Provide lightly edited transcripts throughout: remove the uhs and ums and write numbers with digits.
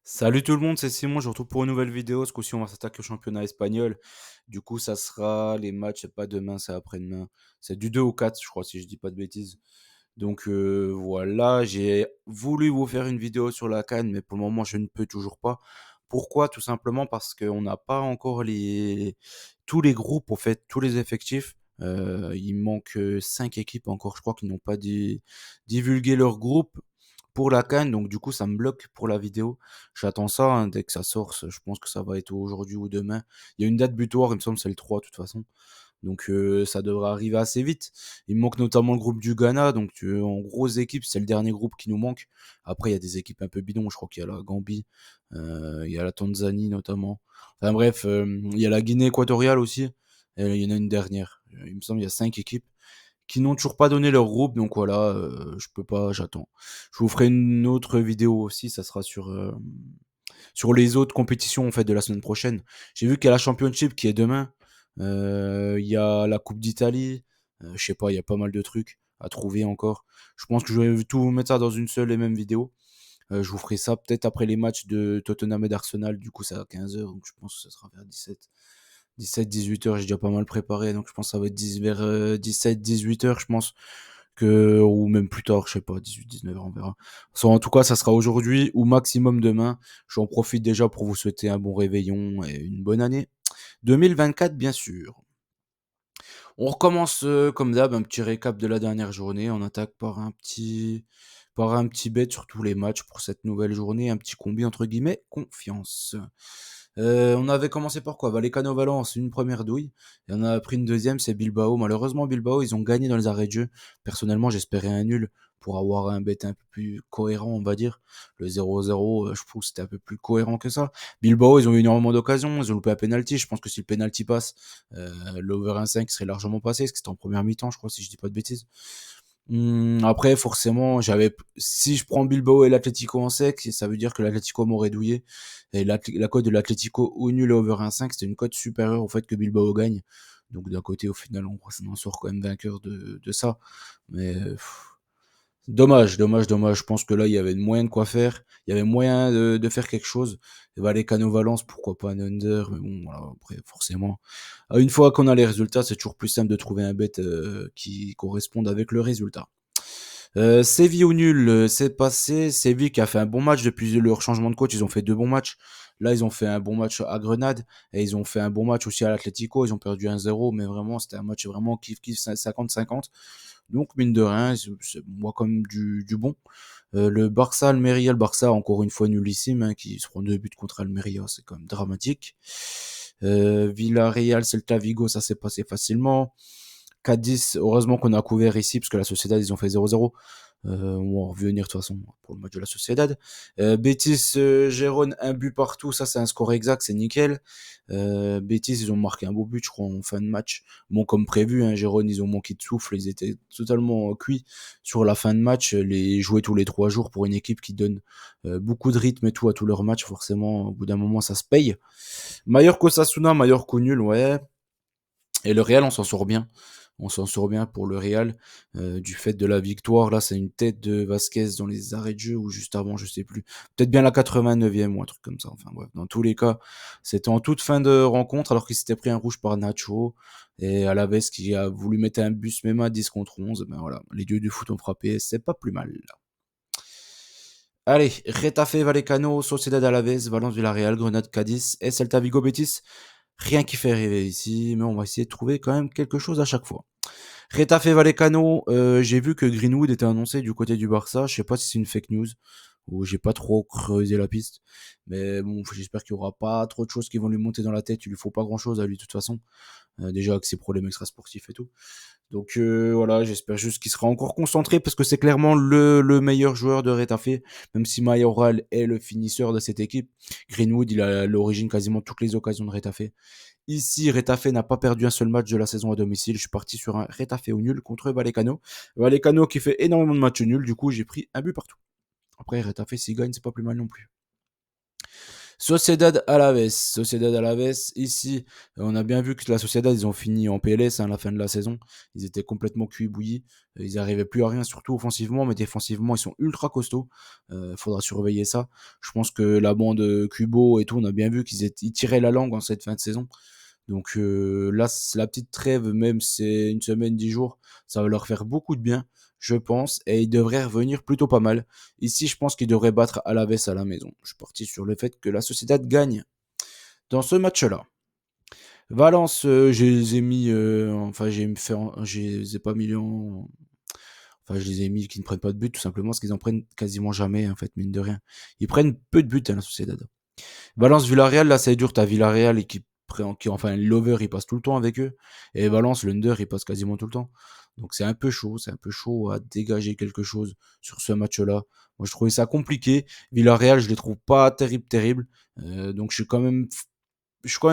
Salut tout le monde, c'est Simon, je vous retrouve pour une nouvelle vidéo. Ce coup-ci, on va s'attaquer au championnat espagnol. Du coup, ça sera les matchs, c'est pas demain, c'est après-demain. C'est du 2 au 4, je crois, si je dis pas de bêtises. Donc voilà, j'ai voulu vous faire une vidéo sur la CAN, mais pour le moment, je ne peux toujours pas. Pourquoi? Tout simplement parce qu'on n'a pas encore tous les groupes, en fait, tous les effectifs. Il manque 5 équipes encore, je crois, qui n'ont pas divulgué leur groupe pour la CAN, donc du coup, ça me bloque pour la vidéo. J'attends ça, hein, dès que ça sort, je pense que ça va être aujourd'hui ou demain. Il y a une date butoir, il me semble, c'est le 3 de toute façon. Donc ça devrait arriver assez vite. Il me manque notamment le groupe du Ghana, donc en grosse équipe, c'est le dernier groupe qui nous manque. Après, il y a des équipes un peu bidons, je crois qu'il y a la Gambie, il y a la Tanzanie notamment. Enfin bref, il y a la Guinée équatoriale aussi, et il y en a une dernière. Il me semble qu'il y a 5 équipes qui n'ont toujours pas donné leur groupe, donc voilà, je peux pas, j'attends. Je vous ferai une autre vidéo aussi, ça sera sur les autres compétitions en fait de la semaine prochaine. J'ai vu qu'il y a la Championship qui est demain. Il y a la Coupe d'Italie. Je sais pas, il y a pas mal de trucs à trouver encore. Je pense que je vais tout vous mettre ça dans une seule et même vidéo. Je vous ferai ça peut-être après les matchs de Tottenham et d'Arsenal. Du coup, c'est à 15h, donc je pense que ça sera vers 17-18h. J'ai déjà pas mal préparé, donc je pense que ça va être vers 17-18h, je pense ou même plus tard, je sais pas, 18-19h, on verra. En tout cas, ça sera aujourd'hui ou maximum demain. J'en profite déjà pour vous souhaiter un bon réveillon et une bonne année 2024, bien sûr. On recommence comme d'hab, un petit récap de la dernière journée. On attaque par un petit bet sur tous les matchs pour cette nouvelle journée, un petit combi entre guillemets confiance. On avait commencé par quoi? Vallecano Valence, une première douille. Et on a pris une deuxième, c'est Bilbao. Malheureusement, Bilbao, ils ont gagné dans les arrêts de jeu. Personnellement, j'espérais un nul pour avoir un bet un peu plus cohérent, on va dire. Le 0-0, je trouve que c'était un peu plus cohérent que ça. Bilbao, ils ont eu énormément d'occasions, ils ont loupé un penalty. Je pense que si le penalty passe, l'over 1,5 serait largement passé, parce que c'était en première mi-temps, je crois, si je dis pas de bêtises. Après, forcément, si je prends Bilbao et l'Atlético en sec, ça veut dire que l'Atlético m'aurait douillé. Et la cote de l'Atlético au nul et over 1,5, c'était une cote supérieure au fait que Bilbao gagne. Donc d'un côté, au final, on en sort quand même vainqueur de ça. Mais dommage, dommage, dommage. Je pense que là, il y avait moyen de quoi faire. Il y avait moyen de faire quelque chose. Et Vallecano Valence, pourquoi pas un under. Mais bon, voilà, après, forcément. Une fois qu'on a les résultats, c'est toujours plus simple de trouver un bet qui corresponde avec le résultat. Séville au nul, c'est passé. Séville qui a fait un bon match depuis leur changement de coach. Ils ont fait deux bons matchs. Là, ils ont fait un bon match à Grenade et ils ont fait un bon match aussi à l'Atlético. Ils ont perdu 1-0, mais vraiment, c'était un match vraiment kiff-kiff 50-50. Donc, mine de rien, c'est moi comme du bon. Le Barça, Almeria, le Barça, encore une fois nullissime, hein, qui se prend deux buts contre Almeria, c'est quand même dramatique. Villarreal, Celta Vigo, ça s'est passé facilement. Cadiz, heureusement qu'on a couvert ici, parce que la Sociedad, ils ont fait 0-0. On va revenir de toute façon pour le match de la Sociedad. Betis, Gérone, un but partout, ça c'est un score exact, c'est nickel. Betis, ils ont marqué un beau but, je crois, en fin de match. Bon, comme prévu, hein, Gérone, ils ont manqué de souffle, ils étaient totalement cuits sur la fin de match. Les jouer tous les 3 jours pour une équipe qui donne beaucoup de rythme et tout à tous leurs matchs, forcément, au bout d'un moment, ça se paye. Mallorca Osasuna, Mallorca nul, ouais. Et le Real, on s'en sort bien. On s'en sort bien pour le Real. Du fait de la victoire, là, c'est une tête de Vasquez dans les arrêts de jeu ou juste avant, je sais plus. Peut-être bien la 89e ou un truc comme ça. Enfin bref, dans tous les cas, c'était en toute fin de rencontre alors qu'il s'était pris un rouge par Nacho. Et Alaves qui a voulu mettre un bus même à 10 contre 11. Ben voilà, les dieux du foot ont frappé, c'est pas plus mal. Allez, Retafe, Vallecano, Sociedad Alaves, Valence Villarreal, Grenade Cadiz et Celta Vigo Betis. Rien qui fait rêver ici, mais on va essayer de trouver quand même quelque chose à chaque fois. Retafe Vallecano, j'ai vu que Greenwood était annoncé du côté du Barça. Je sais pas si c'est une fake news ou j'ai pas trop creusé la piste. Mais bon, j'espère qu'il y aura pas trop de choses qui vont lui monter dans la tête. Il lui faut pas grand chose à lui de toute façon. Déjà avec ses problèmes extrasportifs et tout. Donc voilà, j'espère juste qu'il sera encore concentré parce que c'est clairement le meilleur joueur de Retafe, même si Mayoral est le finisseur de cette équipe. Greenwood, il a à l'origine quasiment toutes les occasions de Retafe. Ici, Retafe n'a pas perdu un seul match de la saison à domicile. Je suis parti sur un Retafe au nul contre Vallecano. Vallecano qui fait énormément de matchs nuls, du coup j'ai pris un but partout. Après, Retafe s'il gagne, c'est pas plus mal non plus. Sociedad Alaves. Sociedad Alaves, ici, on a bien vu que la Sociedad, ils ont fini en PLS à la fin de la saison. Ils étaient complètement cuits bouillis. Ils n'arrivaient plus à rien, surtout offensivement, mais défensivement, ils sont ultra costauds. Faudra surveiller ça. Je pense que la bande Kubo et tout, on a bien vu ils tiraient la langue en cette fin de saison. Donc là, la petite trêve, même si c'est une semaine, 10 jours, ça va leur faire beaucoup de bien, je pense, et ils devraient revenir plutôt pas mal. Ici, je pense qu'ils devraient battre Alaves à la maison. Je suis parti sur le fait que la Sociedad gagne dans ce match-là. Valence, je les ai mis, enfin, je les ai pas mis enfin, je les ai mis qui ne prennent pas de but, tout simplement, parce qu'ils en prennent quasiment jamais, en fait, mine de rien. Ils prennent peu de buts, hein, la Sociedad. Valence Villarreal, là, c'est dur. T'as Villarreal et enfin, l'over, il passe tout le temps avec eux. Et Valence, l'under, il passe quasiment tout le temps. Donc c'est un peu chaud. C'est un peu chaud à dégager quelque chose sur ce match-là. Moi, je trouvais ça compliqué. Villarreal, je les trouve pas terrible. Donc je suis quand même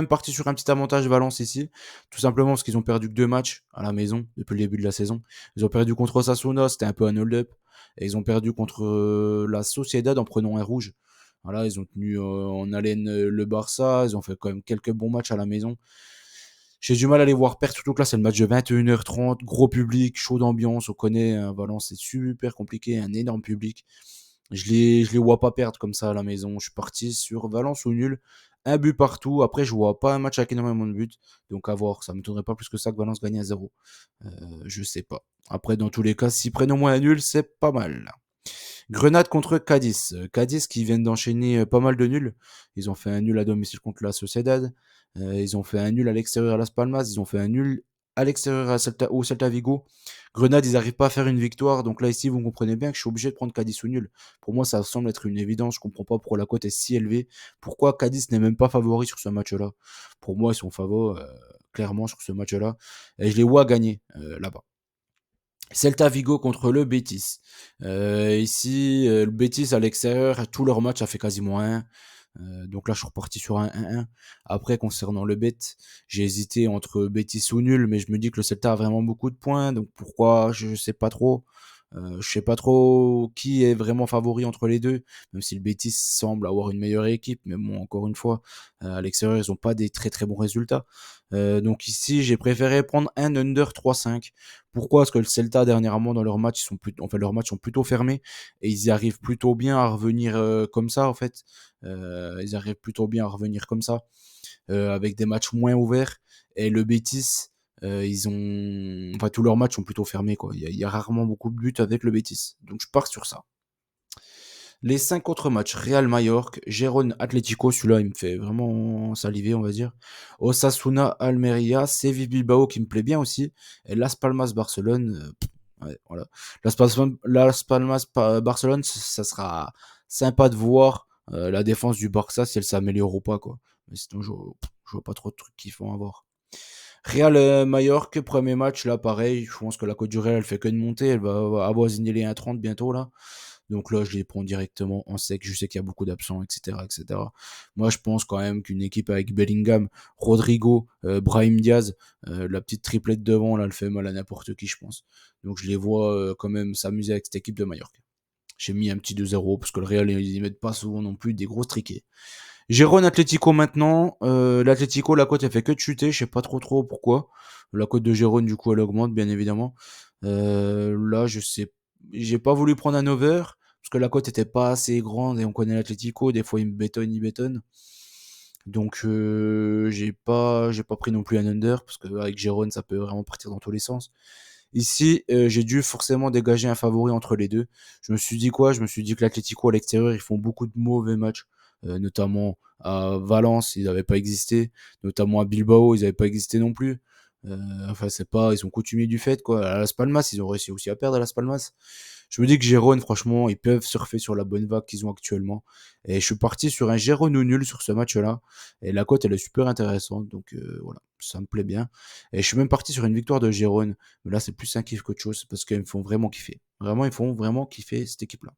parti sur un petit avantage Valence ici. Tout simplement parce qu'ils ont perdu que 2 matchs à la maison depuis le début de la saison. Ils ont perdu contre Osasuna, c'était un peu un hold-up. Et ils ont perdu contre la Sociedad en prenant un rouge. Voilà, ils ont tenu en haleine le Barça. Ils ont fait quand même quelques bons matchs à la maison. J'ai du mal à les voir perdre, surtout que là, c'est le match de 21h30, gros public, chaud d'ambiance. On connaît Valence, c'est super compliqué, un énorme public. Je les vois pas perdre comme ça à la maison. Je suis parti sur Valence ou nul. Un but partout. Après, je vois pas un match avec énormément de buts. Donc à voir. Ça me tournerait pas plus que ça que Valence gagne à 0. Je sais pas. Après, dans tous les cas, s'ils prennent au moins un nul, c'est pas mal. Grenade contre Cadiz. Cadiz qui viennent d'enchaîner pas mal de nuls. Ils ont fait un nul à domicile contre la Sociedad. Ils ont fait un nul à l'extérieur à Las Palmas. Ils ont fait un nul à l'extérieur au Celta Vigo. Grenade, ils n'arrivent pas à faire une victoire. Donc là, ici, vous comprenez bien que je suis obligé de prendre Cadiz ou nul. Pour moi, ça semble être une évidence. Je comprends pas pourquoi la cote est si élevée. Pourquoi Cadiz n'est même pas favori sur ce match-là. Pour moi, ils sont favoris clairement sur ce match-là. Et je les vois gagner là-bas. Celta Vigo contre le Betis. Ici, le Betis à l'extérieur, tout leur match a fait quasiment 1. Donc là, je suis reparti sur un 1-1. Après, concernant le bet, j'ai hésité entre Betis ou nul, mais je me dis que le Celta a vraiment beaucoup de points. Donc pourquoi, je sais pas trop. Je sais pas trop qui est vraiment favori entre les deux, même si le Betis semble avoir une meilleure équipe. Mais bon, encore une fois, à l'extérieur, ils n'ont pas des très très bons résultats. Donc ici, j'ai préféré prendre un under 3-5. Pourquoi? Parce que le Celta, dernièrement, dans leurs matchs, leurs matchs sont plutôt fermés et ils y arrivent plutôt bien à revenir comme ça, en fait. Ils arrivent plutôt bien à revenir comme ça, avec des matchs moins ouverts. Et le Betis, tous leurs matchs sont plutôt fermés, quoi. Il y a rarement beaucoup de buts avec le Betis. Donc je pars sur ça. Les 5 autres matchs, Real Mallorca, Gérone Atlético, celui-là il me fait vraiment saliver, on va dire. Osasuna Almeria, Sevilla Bilbao qui me plaît bien aussi. Et Las Palmas Barcelone, ouais, voilà. Barcelone, ça sera sympa de voir la défense du Barça si elle s'améliore ou pas, quoi. Mais sinon, je vois pas trop de trucs qu'ils vont avoir. Real Mallorca, premier match, là pareil, je pense que la Côte du Real elle fait que de monter, elle va avoisiner les 1,30 bientôt là. Donc là, je les prends directement en sec. Je sais qu'il y a beaucoup d'absents, etc., etc. Moi, je pense quand même qu'une équipe avec Bellingham, Rodrigo, Brahim Diaz, la petite triplette devant, là, elle fait mal à n'importe qui, je pense. Donc je les vois quand même s'amuser avec cette équipe de Mallorca. J'ai mis un petit 2-0 parce que le Real, ils mettent pas souvent non plus des gros triquets. Gérone Atlético maintenant. L'Atlético, la cote, elle fait que de chuter. Je sais pas trop pourquoi. La cote de Gérone, du coup, elle augmente, bien évidemment. Là, je sais. J'ai pas voulu prendre un over parce que la cote était pas assez grande et on connaît l'Atlético. Des fois, il bétonne. Donc, j'ai pas pris non plus un under parce qu'avec Gérone, ça peut vraiment partir dans tous les sens. Ici, j'ai dû forcément dégager un favori entre les deux. Je me suis dit quoi? Je me suis dit que l'Atlético à l'extérieur, ils font beaucoup de mauvais matchs, notamment à Valence, ils n'avaient pas existé, notamment à Bilbao, ils n'avaient pas existé non plus. Enfin, c'est pas, ils sont coutumiers du fait, quoi. À Las Palmas, ils ont réussi aussi à perdre à Las Palmas. Je me dis que Gérone, franchement, ils peuvent surfer sur la bonne vague qu'ils ont actuellement. Et je suis parti sur un Gérone ou nul sur ce match-là. Et la cote, elle est super intéressante. Donc voilà, ça me plaît bien. Et je suis même parti sur une victoire de Gérone. Mais là, c'est plus un kiff qu'autre chose parce qu'ils me font vraiment kiffer. Vraiment, ils font vraiment kiffer cette équipe-là.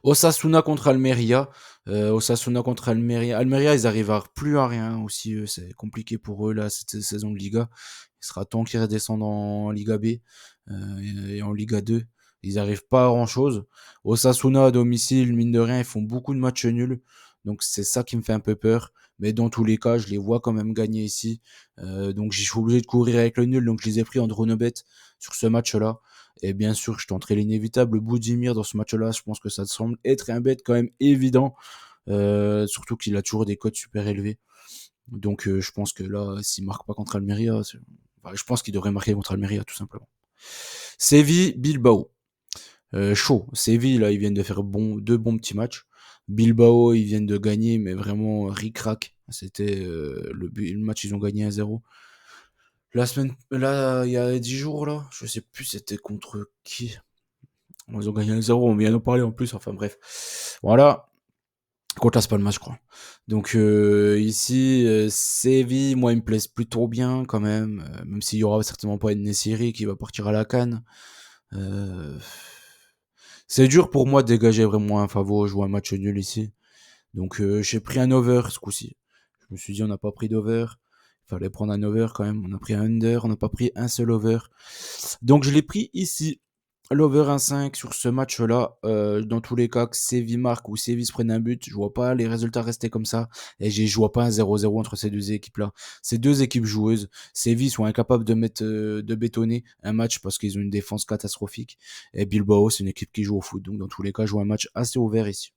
Osasuna contre Almeria. Osasuna contre Almeria. Almeria, ils arrivent à plus à rien aussi. C'est compliqué pour eux là cette saison de Liga. Il sera temps qu'ils redescendent en Liga B et en Liga 2. Ils arrivent pas à grand chose. Osasuna à domicile, mine de rien, ils font beaucoup de matchs nuls. Donc c'est ça qui me fait un peu peur. Mais dans tous les cas, je les vois quand même gagner ici. Donc je suis obligé de courir avec le nul. Donc je les ai pris en drone-bet sur ce match-là. Et bien sûr, je tenterai l'inévitable Boudimir dans ce match-là. Je pense que ça semble être un bet quand même évident. Surtout qu'il a toujours des cotes super élevées. Donc je pense que là, s'il marque pas contre Almeria, je pense qu'il devrait marquer contre Almeria tout simplement. Séville, Bilbao. Chaud. Séville, là, ils viennent de faire deux bons petits matchs. Bilbao, ils viennent de gagner, mais vraiment ric-rac. C'était le match, ils ont gagné 1-0. La semaine, là, il y a 10 jours, là, je sais plus c'était contre qui. Ils ont gagné 1-0, on vient d'en parler en plus, enfin bref. Voilà, contre Las Palmas, je crois. Donc ici, Séville, moi, il me plaise plutôt bien quand même s'il y aura certainement pas une Nessiri qui va partir à la CAN. Euh, C'est dur pour moi de dégager vraiment un favori. Je vois un match nul ici. Donc j'ai pris un over ce coup-ci. Je me suis dit on n'a pas pris d'over. Il fallait prendre un over quand même. On a pris un under, on n'a pas pris un seul over. Donc je l'ai pris ici. L'over 1,5 sur ce match-là. Dans tous les cas, que Séville marque ou Séville se prenne un but, je vois pas les résultats rester comme ça. Et je vois pas un 0-0 entre ces deux équipes-là. Ces deux équipes joueuses, Séville sont incapables de bétonner un match parce qu'ils ont une défense catastrophique. Et Bilbao, c'est une équipe qui joue au foot. Donc dans tous les cas, je vois un match assez ouvert ici.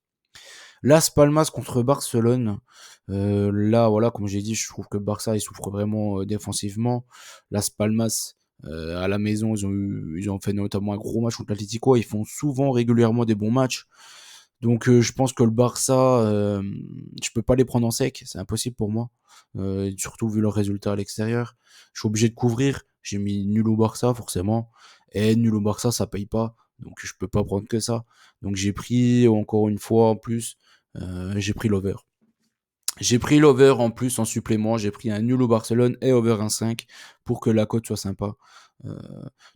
Las Palmas contre Barcelone. Là, voilà, comme j'ai dit, je trouve que Barça, il souffre vraiment défensivement. Las Palmas, à la maison, ils ont fait notamment un gros match contre l'Atlético. Ils font souvent, régulièrement des bons matchs. Donc, je pense que le Barça, je peux pas les prendre en sec. C'est impossible pour moi. Surtout vu leurs résultats à l'extérieur. Je suis obligé de couvrir. J'ai mis nul au Barça, forcément. Et nul au Barça, ça paye pas. Donc, je peux pas prendre que ça. Donc, j'ai pris, encore une fois, en plus, j'ai pris l'over. J'ai pris l'over en plus en supplément. J'ai pris un nul au Barcelone et over 1,5 pour que la cote soit sympa. Euh,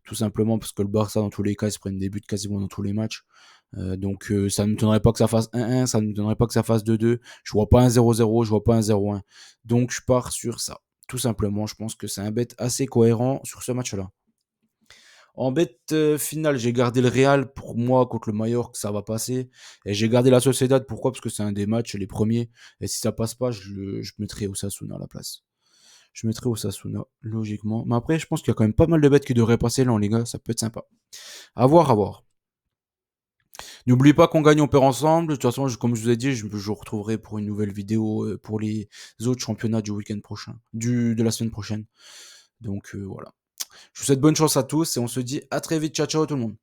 Tout simplement parce que le Barça, dans tous les cas, ils se prennent des buts quasiment dans tous les matchs. Donc ça ne me m'étonnerait pas que ça fasse 1-1, ça ne me m'étonnerait pas que ça fasse 2-2. Je vois pas un 0-0, je vois pas un 0-1. Donc je pars sur ça. Tout simplement, je pense que c'est un bet assez cohérent sur ce match-là. En bet finale, j'ai gardé le Real pour moi contre le Mallorca, ça va passer. Et j'ai gardé la Sociedad, pourquoi? Parce que c'est un des matchs les premiers. Et si ça passe pas, je mettrai Osasuna à la place. Je mettrai Osasuna, logiquement. Mais après, je pense qu'il y a quand même pas mal de bêtes qui devraient passer là en Liga, ça peut être sympa. À voir, à voir. N'oublie pas qu'on gagne, on perd ensemble. De toute façon, comme je vous ai dit, je vous retrouverai pour une nouvelle vidéo pour les autres championnats du week-end prochain, de la semaine prochaine. Donc voilà. Je vous souhaite bonne chance à tous et on se dit à très vite. Ciao, ciao tout le monde.